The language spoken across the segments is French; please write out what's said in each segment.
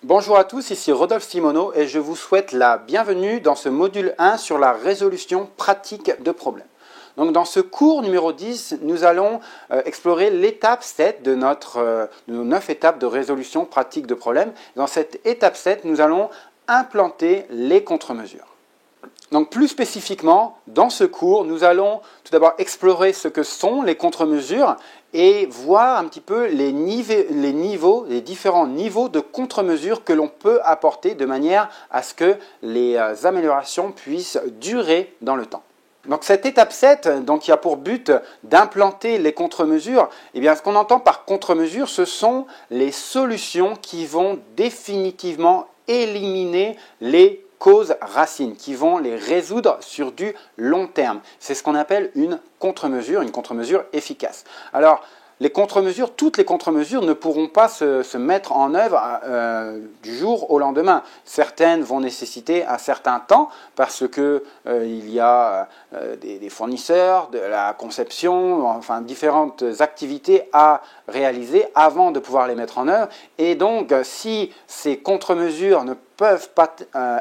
Bonjour à tous, ici Rodolphe Simoneau et je vous souhaite la bienvenue dans ce module 1 sur la résolution pratique de problèmes. Donc dans ce cours numéro 10, nous allons explorer l'étape 7 de nos 9 étapes de résolution pratique de problèmes. Dans cette étape 7, nous allons implanter les contre-mesures. Donc plus spécifiquement, dans ce cours, nous allons tout d'abord explorer ce que sont les contre-mesures et voir un petit peu les différents niveaux de contre-mesures que l'on peut apporter de manière à ce que les améliorations puissent durer dans le temps. Donc cette étape 7, qui a pour but d'implanter les contre-mesures, eh bien, ce qu'on entend par contre-mesures, ce sont les solutions qui vont définitivement éliminer les causes racines, qui vont les résoudre sur du long terme. C'est ce qu'on appelle une contre-mesure efficace. Alors, toutes les contre-mesures ne pourront pas se mettre en œuvre du jour au lendemain. Certaines vont nécessiter un certain temps parce que il y a des fournisseurs, de la conception, enfin différentes activités à réaliser avant de pouvoir les mettre en œuvre. Et donc, si ces contre-mesures ne peuvent pas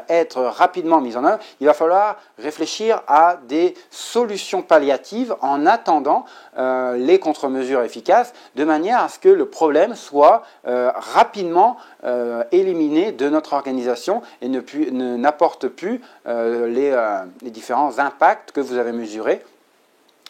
être rapidement mises en œuvre, il va falloir réfléchir à des solutions palliatives en attendant les contre-mesures efficaces, de manière à ce que le problème soit rapidement éliminé de notre organisation et n'apporte plus les différents impacts que vous avez mesurés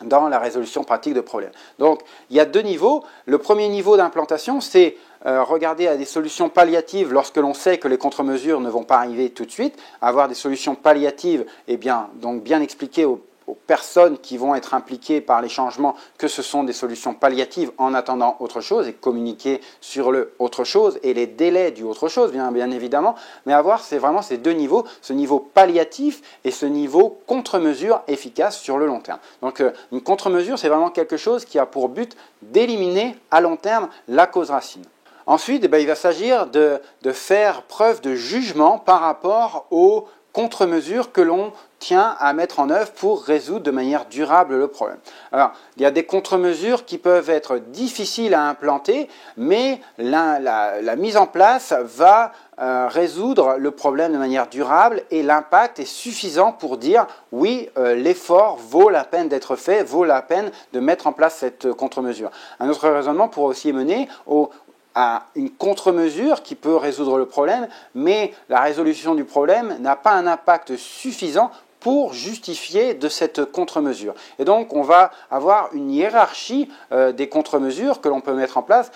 dans la résolution pratique de problèmes. Donc, il y a deux niveaux. Le premier niveau d'implantation, c'est regarder à des solutions palliatives lorsque l'on sait que les contre-mesures ne vont pas arriver tout de suite. Avoir des solutions palliatives, bien expliquer aux personnes qui vont être impliquées par les changements que ce sont des solutions palliatives en attendant autre chose et communiquer sur le autre chose et les délais du autre chose, bien évidemment, mais c'est vraiment ces deux niveaux, ce niveau palliatif et ce niveau contre-mesure efficace sur le long terme. Donc une contre-mesure, c'est vraiment quelque chose qui a pour but d'éliminer à long terme la cause racine. Ensuite, il va s'agir de faire preuve de jugement par rapport aux contre-mesures que l'on tient à mettre en œuvre pour résoudre de manière durable le problème. Alors, il y a des contre-mesures qui peuvent être difficiles à implanter, mais la mise en place va résoudre le problème de manière durable et l'impact est suffisant pour dire oui, l'effort vaut la peine d'être fait, vaut la peine de mettre en place cette contre-mesure. Un autre raisonnement pourrait aussi mener à une contre-mesure qui peut résoudre le problème, mais la résolution du problème n'a pas un impact suffisant pour justifier de cette contre-mesure. Et donc, on va avoir une hiérarchie des contre-mesures que l'on peut mettre en place,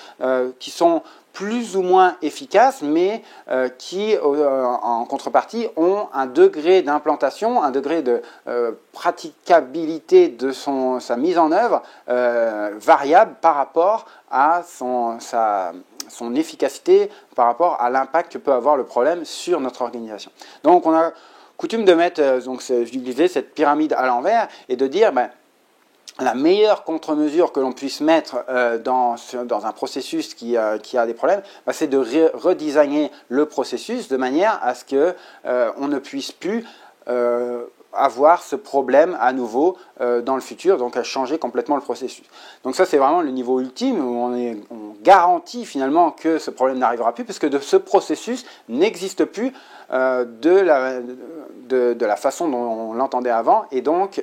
qui sont plus ou moins efficaces, mais qui, en contrepartie, ont un degré d'implantation, un degré de praticabilité de sa mise en œuvre variable par rapport à son efficacité, par rapport à l'impact que peut avoir le problème sur notre organisation. Donc, on a coutume de mettre, d'utiliser cette pyramide à l'envers et de dire, la meilleure contre-mesure que l'on puisse mettre dans un processus qui a des problèmes, c'est de redesigner le processus de manière à ce qu'on ne puisse plus avoir ce problème à nouveau dans le futur, donc à changer complètement le processus. Donc ça, c'est vraiment le niveau ultime où on garantit finalement que ce problème n'arrivera plus, puisque ce processus n'existe plus de la façon dont on l'entendait avant, et donc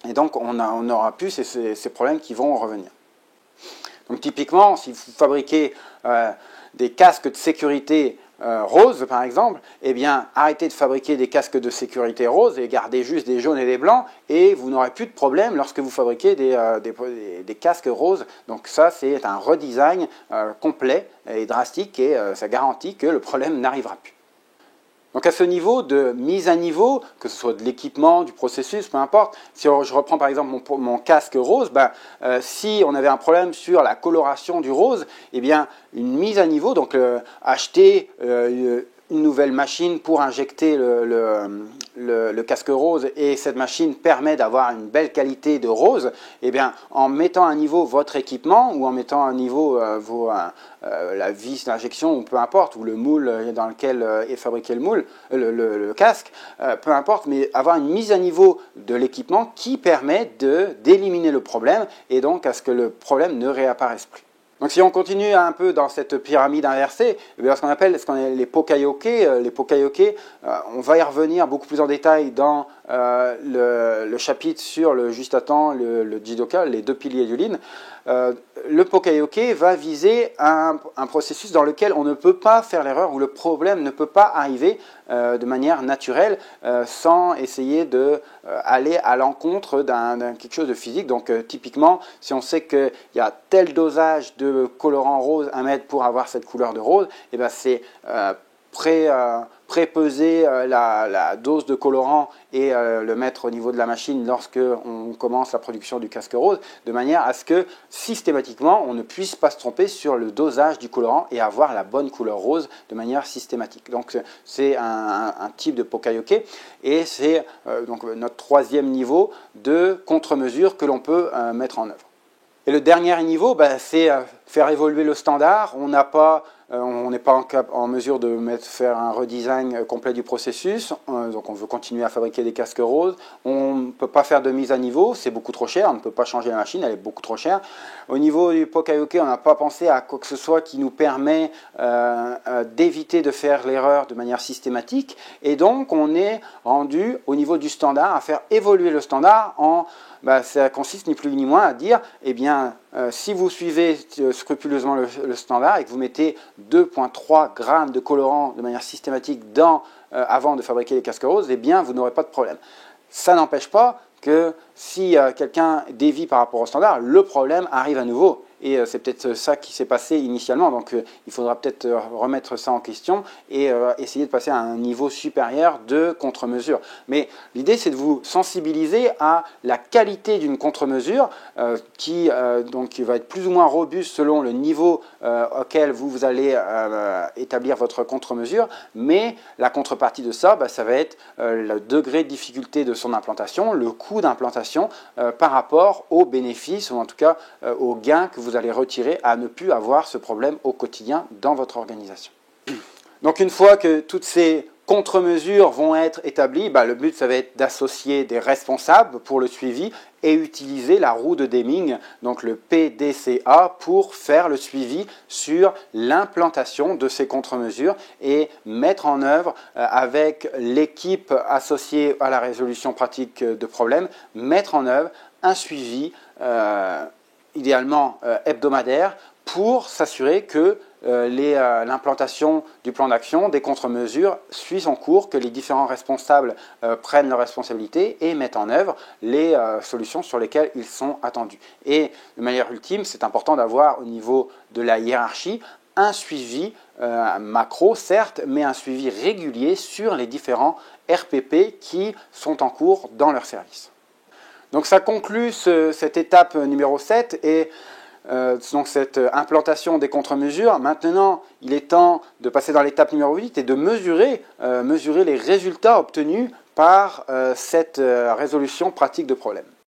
on n'aura plus ces problèmes qui vont revenir. Donc typiquement, si vous fabriquez des casques de sécurité roses, par exemple, arrêtez de fabriquer des casques de sécurité roses et gardez juste des jaunes et des blancs et vous n'aurez plus de problème lorsque vous fabriquez des casques roses. Donc ça, c'est un redesign complet et drastique et ça garantit que le problème n'arrivera plus. Donc à ce niveau de mise à niveau, que ce soit de l'équipement, du processus, peu importe, si je reprends par exemple mon casque rose, si on avait un problème sur la coloration du rose, une mise à niveau, donc acheter une nouvelle machine pour injecter le casque rose et cette machine permet d'avoir une belle qualité de rose, en mettant à niveau votre équipement ou en mettant à niveau la vis d'injection ou peu importe, ou le moule dans lequel est fabriqué le casque, peu importe, mais avoir une mise à niveau de l'équipement qui permet d'éliminer le problème et donc à ce que le problème ne réapparaisse plus. Donc si on continue un peu dans cette pyramide inversée, ce qu'on appelle les pokayoke, on va y revenir beaucoup plus en détail dans le chapitre sur le juste-à-temps, le jidoka, les deux piliers du lean. Le pokayoke va viser un processus dans lequel on ne peut pas faire l'erreur, où le problème ne peut pas arriver de manière naturelle sans essayer d'aller à l'encontre d'un quelque chose de physique. Donc typiquement, si on sait qu'il y a tel dosage de colorant rose à mettre pour avoir cette couleur de rose, et ben c'est prépeser la dose de colorant et le mettre au niveau de la machine lorsque on commence la production du casque rose, de manière à ce que systématiquement on ne puisse pas se tromper sur le dosage du colorant et avoir la bonne couleur rose de manière systématique. Donc c'est un type de pokayoke et c'est donc notre troisième niveau de contre-mesure que l'on peut mettre en œuvre. Et le dernier niveau, c'est faire évoluer le standard. On n'est pas en mesure de faire un redesign complet du processus, donc on veut continuer à fabriquer des casques roses. On ne peut pas faire de mise à niveau, c'est beaucoup trop cher, on ne peut pas changer la machine, elle est beaucoup trop chère. Au niveau du pokayoke, on n'a pas pensé à quoi que ce soit qui nous permet d'éviter de faire l'erreur de manière systématique, et donc on est rendu au niveau du standard à faire évoluer le standard ça consiste ni plus ni moins à dire, si vous suivez scrupuleusement le standard et que vous mettez 2,3 grammes de colorant de manière systématique avant de fabriquer les casques roses, vous n'aurez pas de problème. Ça n'empêche pas que si quelqu'un dévie par rapport au standard, le problème arrive à nouveau. Et c'est peut-être ça qui s'est passé initialement. Donc il faudra peut-être remettre ça en question et essayer de passer à un niveau supérieur de contre-mesure. Mais l'idée, c'est de vous sensibiliser à la qualité d'une contre-mesure qui va être plus ou moins robuste selon le niveau auquel vous allez établir votre contre-mesure. Mais la contrepartie de ça, ça va être le degré de difficulté de son implantation, le coût d'implantation par rapport aux bénéfices ou en tout cas aux gains que vous allez retirer à ne plus avoir ce problème au quotidien dans votre organisation. Donc une fois que toutes ces contre-mesures vont être établies, le but ça va être d'associer des responsables pour le suivi et utiliser la roue de Deming, donc le PDCA, pour faire le suivi sur l'implantation de ces contre-mesures et mettre en œuvre avec l'équipe associée à la résolution pratique de problèmes, mettre en œuvre un suivi idéalement hebdomadaire pour s'assurer que l'implantation du plan d'action, des contre-mesures suit son cours, que les différents responsables prennent leurs responsabilités et mettent en œuvre les solutions sur lesquelles ils sont attendus. Et de manière ultime, c'est important d'avoir au niveau de la hiérarchie un suivi macro, certes, mais un suivi régulier sur les différents RPP qui sont en cours dans leur service. Donc ça conclut cette étape numéro 7 et donc cette implantation des contre-mesures. Maintenant, il est temps de passer dans l'étape numéro 8 et de mesurer les résultats obtenus par cette résolution pratique de problème.